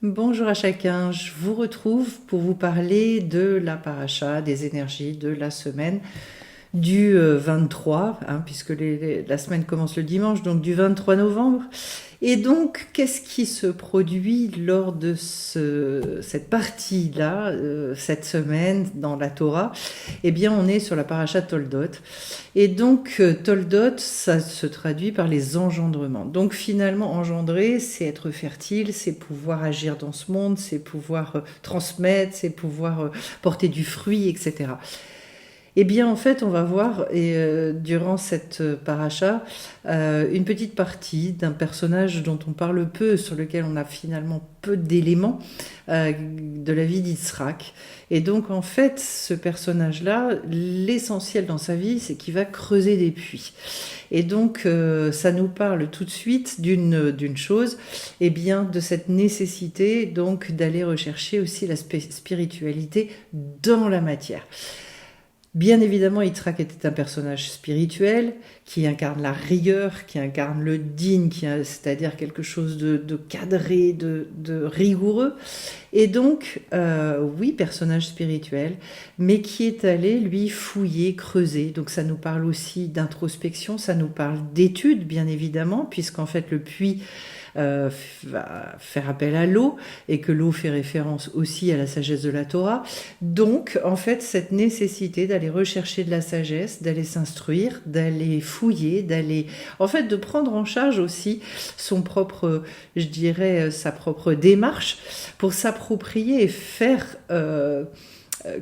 Bonjour à chacun, je vous retrouve pour vous parler de la paracha, des énergies de la semaine du 23, puisque la semaine commence le dimanche, donc du 23 novembre. Et donc, qu'est-ce qui se produit lors de cette partie-là, cette semaine dans la Torah? Eh bien, on est sur la paracha Toldot. Et donc, Toldot, ça se traduit par les engendrements. Donc, finalement, engendrer, c'est être fertile, c'est pouvoir agir dans ce monde, c'est pouvoir transmettre, c'est pouvoir porter du fruit, etc. Eh bien, en fait, on va voir, durant cette paracha, une petite partie d'un personnage dont on parle peu, sur lequel on a finalement peu d'éléments, de la vie d'Yitzhak. Et donc, en fait, ce personnage-là, l'essentiel dans sa vie, c'est qu'il va creuser des puits. Et donc, ça nous parle tout de suite d'une chose, eh bien, de cette nécessité, donc, d'aller rechercher aussi la spiritualité dans la matière. Bien évidemment, Yitzhak était un personnage spirituel qui incarne la rigueur, qui incarne le din, c'est-à-dire quelque chose de cadré, de rigoureux. Et donc, oui, personnage spirituel, mais qui est allé, lui, fouiller, creuser. Donc ça nous parle aussi d'introspection, ça nous parle d'études, bien évidemment, puisqu'en fait, le puits va faire appel à l'eau et que l'eau fait référence aussi à la sagesse de la Torah. Donc, en fait, cette nécessité d'aller rechercher de la sagesse, d'aller s'instruire, d'aller fouiller, en fait, de prendre en charge aussi son propre, je dirais, sa propre démarche pour s'approprier et faire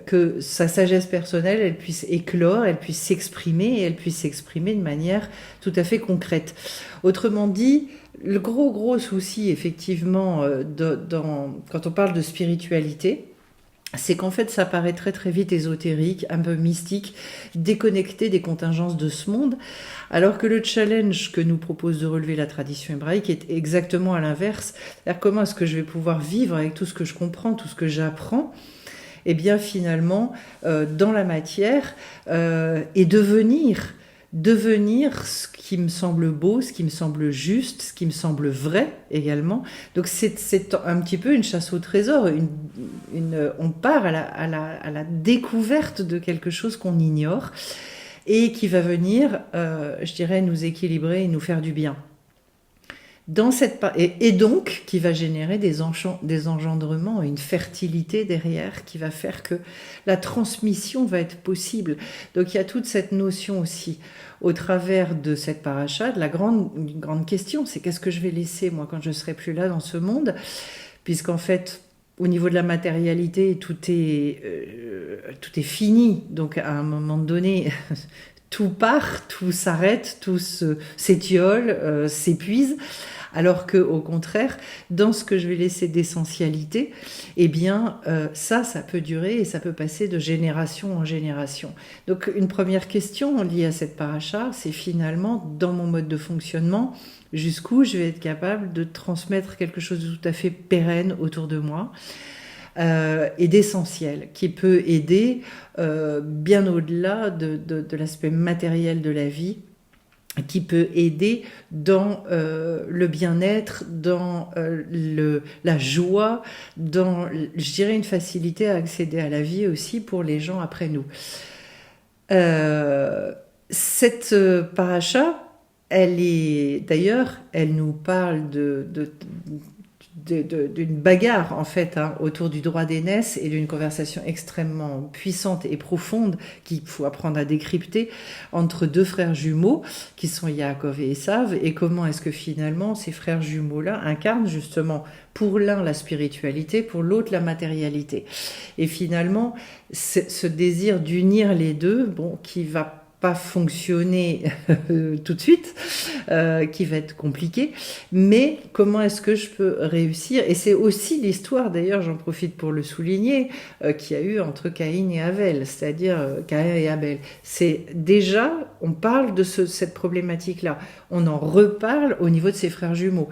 que sa sagesse personnelle, elle puisse éclore, elle puisse s'exprimer et elle puisse s'exprimer de manière tout à fait concrète. Autrement dit, le gros souci, effectivement, quand on parle de spiritualité, c'est qu'en fait, ça paraît très vite ésotérique, un peu mystique, déconnecté des contingences de ce monde, alors que le challenge que nous propose de relever la tradition hébraïque est exactement à l'inverse. C'est-à-dire, comment est-ce que je vais pouvoir vivre avec tout ce que je comprends, tout ce que j'apprends, et bien finalement, dans la matière, et devenir ce qui me semble beau, ce qui me semble juste, ce qui me semble vrai également. Donc c'est un petit peu une chasse au trésor. On part à la découverte de quelque chose qu'on ignore et qui va venir, je dirais, nous équilibrer et nous faire du bien. Et donc qui va générer des engendrements, une fertilité derrière qui va faire que la transmission va être possible. Donc il y a toute cette notion aussi au travers de cette paracha, de la grande question, c'est qu'est-ce que je vais laisser moi quand je ne serai plus là dans ce monde, puisqu'en fait au niveau de la matérialité tout est fini, donc à un moment donné tout part, tout s'arrête, tout s'étiole, s'épuise. Alors que, au contraire, dans ce que je vais laisser d'essentialité, eh bien, ça peut durer et ça peut passer de génération en génération. Donc, une première question liée à cette paracha, c'est finalement, dans mon mode de fonctionnement, jusqu'où je vais être capable de transmettre quelque chose de tout à fait pérenne autour de moi. Et d'essentiel, qui peut aider bien au-delà de l'aspect matériel de la vie, qui peut aider dans le bien-être, dans la joie, dans, je dirais, une facilité à accéder à la vie aussi pour les gens après nous. Cette paracha, elle nous parle d'une bagarre en fait autour du droit d'aînesse et d'une conversation extrêmement puissante et profonde qu'il faut apprendre à décrypter entre deux frères jumeaux qui sont Yaakov et Esav, et comment est-ce que finalement ces frères jumeaux-là incarnent justement pour l'un la spiritualité, pour l'autre la matérialité. Et finalement, ce désir d'unir les deux, qui va pas fonctionner tout de suite, qui va être compliqué, mais comment est-ce que je peux réussir? Et c'est aussi l'histoire, d'ailleurs, j'en profite pour le souligner, qu'il y a eu entre Caïn et Abel, c'est-à-dire Caïn et Abel. C'est déjà, on parle de cette problématique-là, on en reparle au niveau de ses frères jumeaux.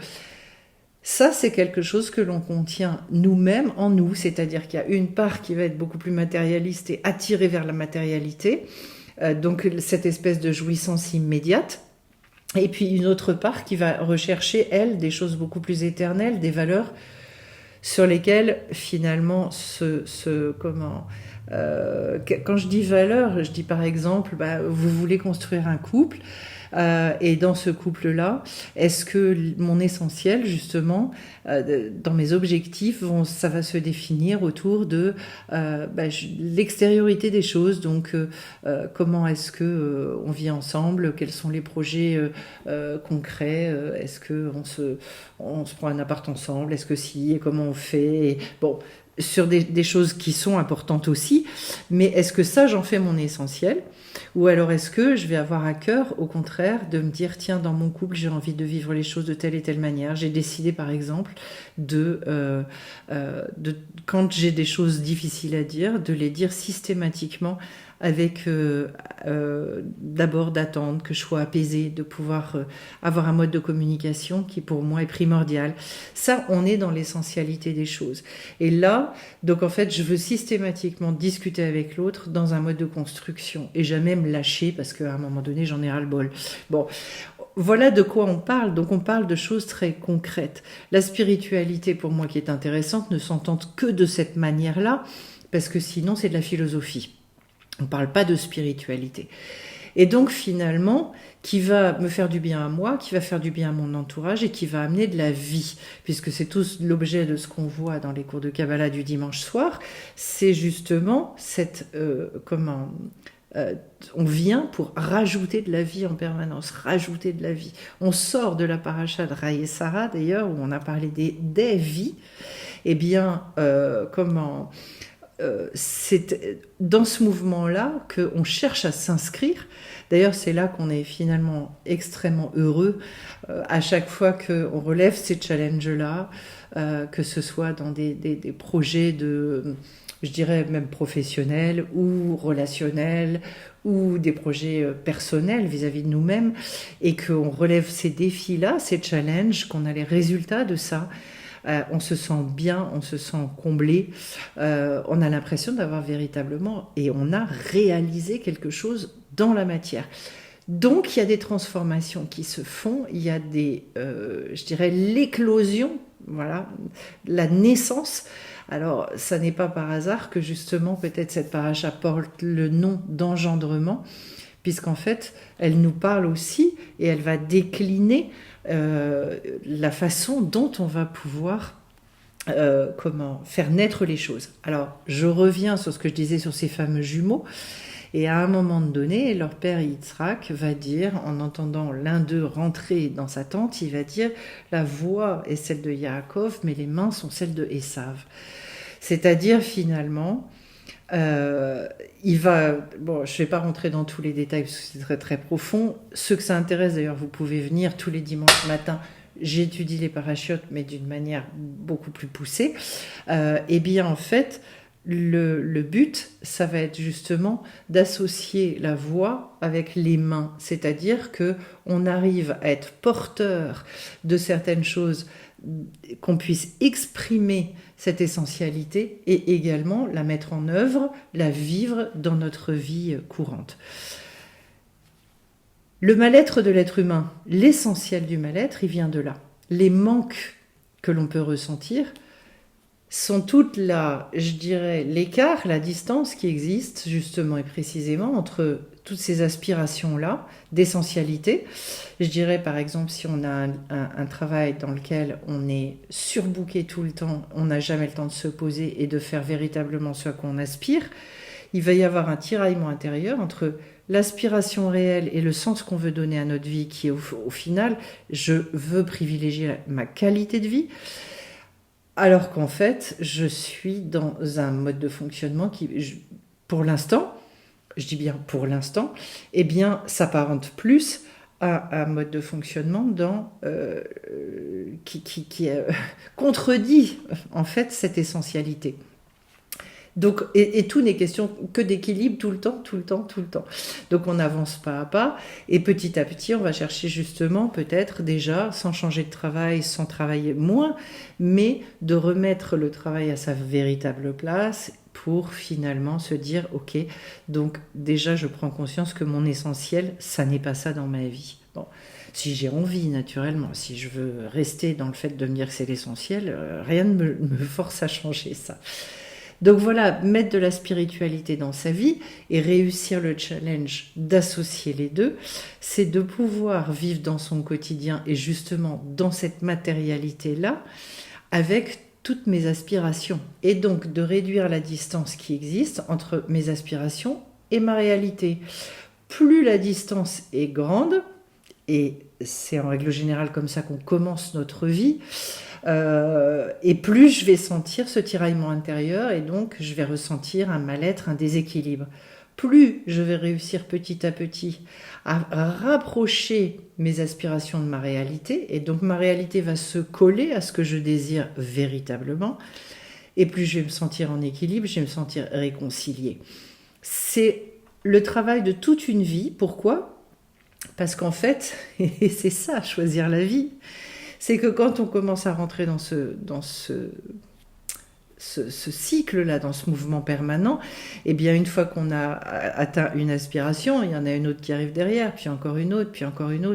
Ça, c'est quelque chose que l'on contient nous-mêmes en nous, c'est-à-dire qu'il y a une part qui va être beaucoup plus matérialiste et attirée vers la matérialité, donc cette espèce de jouissance immédiate, et puis une autre part qui va rechercher, elle, des choses beaucoup plus éternelles, des valeurs sur lesquels finalement quand je dis valeur, je dis par exemple, vous voulez construire un couple, et dans ce couple-là, est-ce que mon essentiel, justement, dans mes objectifs, ça va se définir autour de l'extériorité des choses. Donc, comment est-ce que on vit ensemble? Quels sont les projets concrets? Est-ce que on se prend un appart ensemble? Est-ce que si? Et comment on fait? Et, bon, sur des choses qui sont importantes aussi, mais est-ce que ça, j'en fais mon essentiel? Ou alors est-ce que je vais avoir à cœur, au contraire, de me dire, tiens, dans mon couple, j'ai envie de vivre les choses de telle et telle manière. J'ai décidé, par exemple, quand j'ai des choses difficiles à dire, de les dire systématiquement avec d'abord d'attendre que je sois apaisée, de pouvoir avoir un mode de communication qui pour moi est primordial. Ça, on est dans l'essentialité des choses. Et là, donc en fait, je veux systématiquement discuter avec l'autre dans un mode de construction et jamais me lâcher parce qu'à un moment donné, j'en ai ras-le-bol. Bon, voilà de quoi on parle. Donc on parle de choses très concrètes. La spiritualité, pour moi, qui est intéressante, ne s'entend que de cette manière-là parce que sinon, c'est de la philosophie. On ne parle pas de spiritualité. Et donc finalement, qui va me faire du bien à moi, qui va faire du bien à mon entourage et qui va amener de la vie, puisque c'est tout l'objet de ce qu'on voit dans les cours de Kabbalah du dimanche soir, c'est justement on vient pour rajouter de la vie en permanence, rajouter de la vie. On sort de la paracha de Raï et Sarah, d'ailleurs, où on a parlé des vies. Eh bien, c'est dans ce mouvement-là qu'on cherche à s'inscrire. D'ailleurs, c'est là qu'on est finalement extrêmement heureux à chaque fois qu'on relève ces challenges-là, que ce soit dans des projets je dirais même professionnels ou relationnels, ou des projets personnels vis-à-vis de nous-mêmes, et qu'on relève ces défis-là, ces challenges, qu'on a les résultats de ça. On se sent bien, on se sent comblé, on a l'impression d'avoir véritablement, et on a réalisé quelque chose dans la matière. Donc il y a des transformations qui se font, il y a je dirais l'éclosion, voilà, la naissance. Alors ça n'est pas par hasard que justement peut-être cette paracha porte le nom d'engendrement, puisqu'en fait elle nous parle aussi et elle va décliner la façon dont on va pouvoir faire naître les choses. Alors, je reviens sur ce que je disais sur ces fameux jumeaux, et à un moment donné, leur père Yitzhak va dire, en entendant l'un d'eux rentrer dans sa tente, il va dire, la voix est celle de Yaakov, mais les mains sont celles de Esav. C'est-à-dire, finalement, je ne vais pas rentrer dans tous les détails parce que c'est très très profond. Ceux que ça intéresse, d'ailleurs, vous pouvez venir tous les dimanches matin. J'étudie les parachutes, mais d'une manière beaucoup plus poussée. Eh bien, en fait, le but, ça va être justement d'associer la voix avec les mains. C'est-à-dire qu'on arrive à être porteur de certaines choses, qu'on puisse exprimer cette essentialité et également la mettre en œuvre, la vivre dans notre vie courante. Le mal-être de l'être humain, l'essentiel du mal-être, il vient de là. Les manques que l'on peut ressentir sont toute l'écart, la distance qui existe justement et précisément entre toutes ces aspirations-là d'essentialité. Je dirais par exemple si on a un travail dans lequel on est surbooké tout le temps, on n'a jamais le temps de se poser et de faire véritablement ce à quoi on aspire, il va y avoir un tiraillement intérieur entre l'aspiration réelle et le sens qu'on veut donner à notre vie qui est au final, je veux privilégier ma qualité de vie. Alors qu'en fait, je suis dans un mode de fonctionnement qui, pour l'instant, je dis bien pour l'instant, eh bien, s'apparente plus à un mode de fonctionnement qui contredit en fait cette essentialité. Donc, et tout n'est question que d'équilibre tout le temps. Donc on avance pas à pas et petit à petit on va chercher justement peut-être déjà sans changer de travail, sans travailler moins, mais de remettre le travail à sa véritable place pour finalement se dire ok, donc déjà je prends conscience que mon essentiel ça n'est pas ça dans ma vie. Bon. Si j'ai envie, naturellement, si je veux rester dans le fait de me dire que c'est l'essentiel, rien ne me force à changer ça. Donc voilà, mettre de la spiritualité dans sa vie et réussir le challenge d'associer les deux, c'est de pouvoir vivre dans son quotidien et justement dans cette matérialité-là avec toutes mes aspirations. Et donc de réduire la distance qui existe entre mes aspirations et ma réalité. Plus la distance est grande, et c'est en règle générale comme ça qu'on commence notre vie, et plus je vais sentir ce tiraillement intérieur et donc je vais ressentir un mal-être, un déséquilibre. Plus je vais réussir petit à petit à rapprocher mes aspirations de ma réalité et donc ma réalité va se coller à ce que je désire véritablement et plus je vais me sentir en équilibre, je vais me sentir réconciliée. C'est le travail de toute une vie. Pourquoi ? Parce qu'en fait, et c'est ça, choisir la vie, c'est que quand on commence à rentrer dans ce cycle-là, dans ce mouvement permanent, et bien une fois qu'on a atteint une aspiration, il y en a une autre qui arrive derrière, puis encore une autre,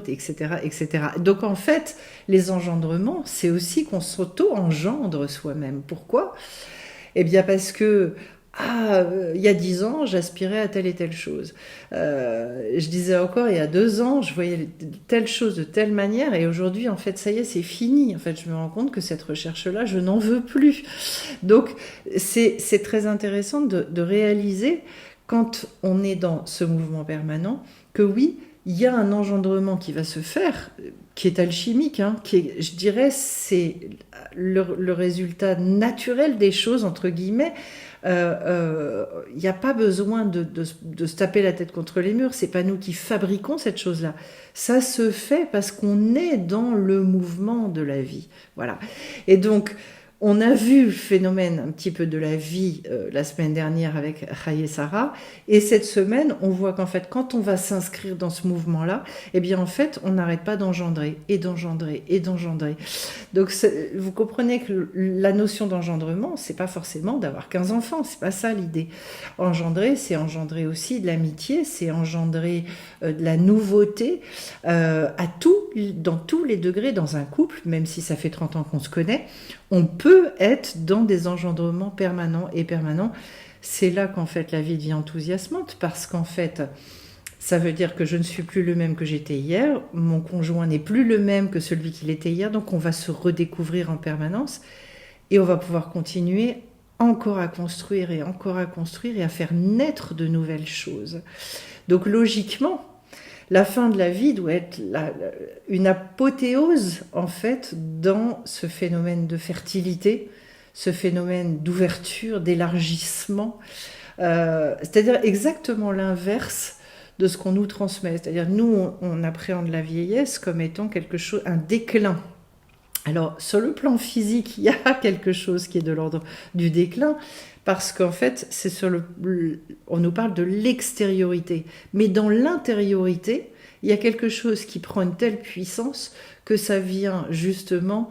etc., etc. Donc en fait, les engendrements, c'est aussi qu'on s'auto-engendre soi-même. Pourquoi ? Eh bien parce que il y a 10 ans, j'aspirais à telle et telle chose. Je disais encore, il y a 2 ans, je voyais telle chose de telle manière, et aujourd'hui, en fait, ça y est, c'est fini. En fait, je me rends compte que cette recherche-là, je n'en veux plus. Donc, c'est très intéressant de réaliser, quand on est dans ce mouvement permanent, que oui, il y a un engendrement qui va se faire, qui est alchimique, qui est, je dirais, c'est le résultat naturel des choses, entre guillemets. Il n'y a pas besoin de se taper la tête contre les murs, c'est pas nous qui fabriquons cette chose-là. Ça se fait parce qu'on est dans le mouvement de la vie. Voilà. Et donc, on a vu le phénomène un petit peu de la vie la semaine dernière avec Chaye Sarah, et cette semaine, on voit qu'en fait, quand on va s'inscrire dans ce mouvement-là, eh bien en fait, on n'arrête pas d'engendrer, et d'engendrer, et d'engendrer. Donc, vous comprenez que la notion d'engendrement, c'est pas forcément d'avoir 15 enfants, c'est pas ça l'idée. Engendrer, c'est engendrer aussi de l'amitié, c'est engendrer de la nouveauté, dans tous les degrés dans un couple, même si ça fait 30 ans qu'on se connaît, on peut être dans des engendrements permanents et permanents. C'est là qu'en fait la vie devient enthousiasmante, parce qu'en fait ça veut dire que je ne suis plus le même que j'étais hier, mon conjoint n'est plus le même que celui qu'il était hier, donc on va se redécouvrir en permanence et on va pouvoir continuer encore à construire et à faire naître de nouvelles choses. Donc logiquement, la fin de la vie doit être une apothéose, en fait, dans ce phénomène de fertilité, ce phénomène d'ouverture, d'élargissement. C'est-à-dire exactement l'inverse de ce qu'on nous transmet. C'est-à-dire, nous, on appréhende la vieillesse comme étant quelque chose, un déclin. Alors, sur le plan physique, il y a quelque chose qui est de l'ordre du déclin, parce qu'en fait, on nous parle de l'extériorité. Mais dans l'intériorité, il y a quelque chose qui prend une telle puissance que ça vient justement,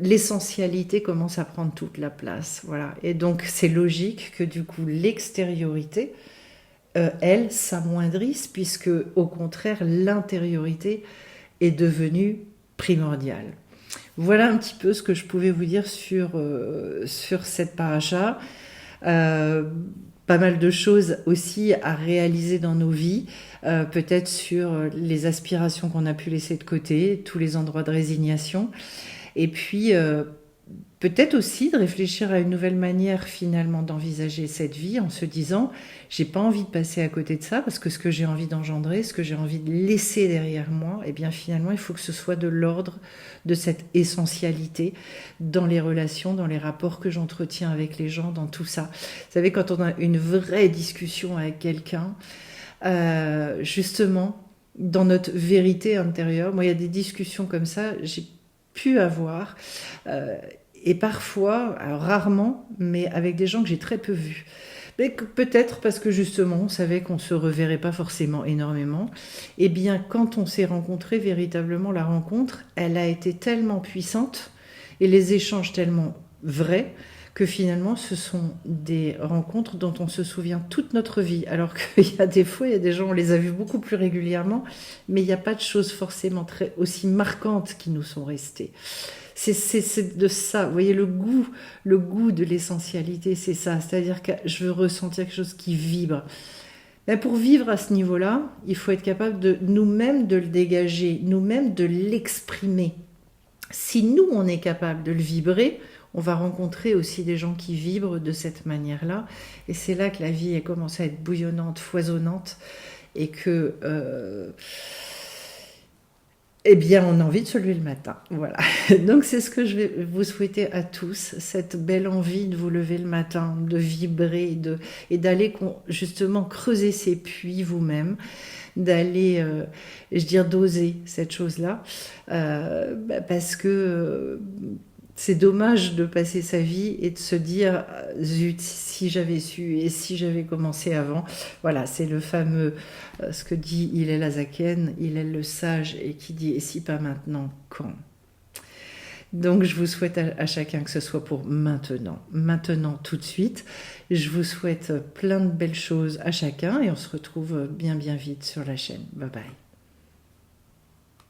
l'essentialité commence à prendre toute la place. Voilà. Et donc, c'est logique que du coup, l'extériorité, elle, s'amoindrisse, puisque au contraire, l'intériorité est devenue primordiale. Voilà un petit peu ce que je pouvais vous dire sur cette paracha. Pas mal de choses aussi à réaliser dans nos vies, peut-être sur les aspirations qu'on a pu laisser de côté, tous les endroits de résignation, et puis peut-être aussi de réfléchir à une nouvelle manière finalement d'envisager cette vie, en se disant j'ai pas envie de passer à côté de ça, parce que ce que j'ai envie d'engendrer, ce que j'ai envie de laisser derrière moi, eh bien finalement il faut que ce soit de l'ordre de cette essentialité dans les relations, dans les rapports que j'entretiens avec les gens, dans tout ça. Vous savez, quand on a une vraie discussion avec quelqu'un, justement dans notre vérité intérieure, moi il y a des discussions comme ça, j'ai pu avoir, et parfois, alors rarement, mais avec des gens que j'ai très peu vus. Mais peut-être parce que justement, on savait qu'on ne se reverrait pas forcément énormément. Et bien, quand on s'est rencontrés, véritablement, la rencontre, elle a été tellement puissante et les échanges tellement vrais que finalement ce sont des rencontres dont on se souvient toute notre vie, alors qu'il y a des fois, il y a des gens, on les a vus beaucoup plus régulièrement, mais il n'y a pas de choses forcément aussi marquantes qui nous sont restées. C'est de ça, vous voyez, le goût de l'essentialité, c'est ça, c'est-à-dire que je veux ressentir quelque chose qui vibre. Mais pour vivre à ce niveau-là, il faut être capable de nous-mêmes de le dégager, nous-mêmes de l'exprimer. Si nous, on est capable de le vibrer, on va rencontrer aussi des gens qui vibrent de cette manière-là. Et c'est là que la vie commence à être bouillonnante, foisonnante, et que, eh bien, on a envie de se lever le matin. Voilà. Donc, c'est ce que je vais vous souhaiter à tous, cette belle envie de vous lever le matin, de vibrer, et d'aller justement creuser ces puits vous-même, d'aller, je dire, doser cette chose-là, parce que c'est dommage de passer sa vie et de se dire zut, si j'avais su et si j'avais commencé avant. Voilà, c'est le fameux, ce que dit Hillel Azaken, Hillel le sage, et qui dit et si pas maintenant, quand? Donc je vous souhaite à chacun que ce soit pour maintenant tout de suite. Je vous souhaite plein de belles choses à chacun et on se retrouve bien vite sur la chaîne. Bye bye.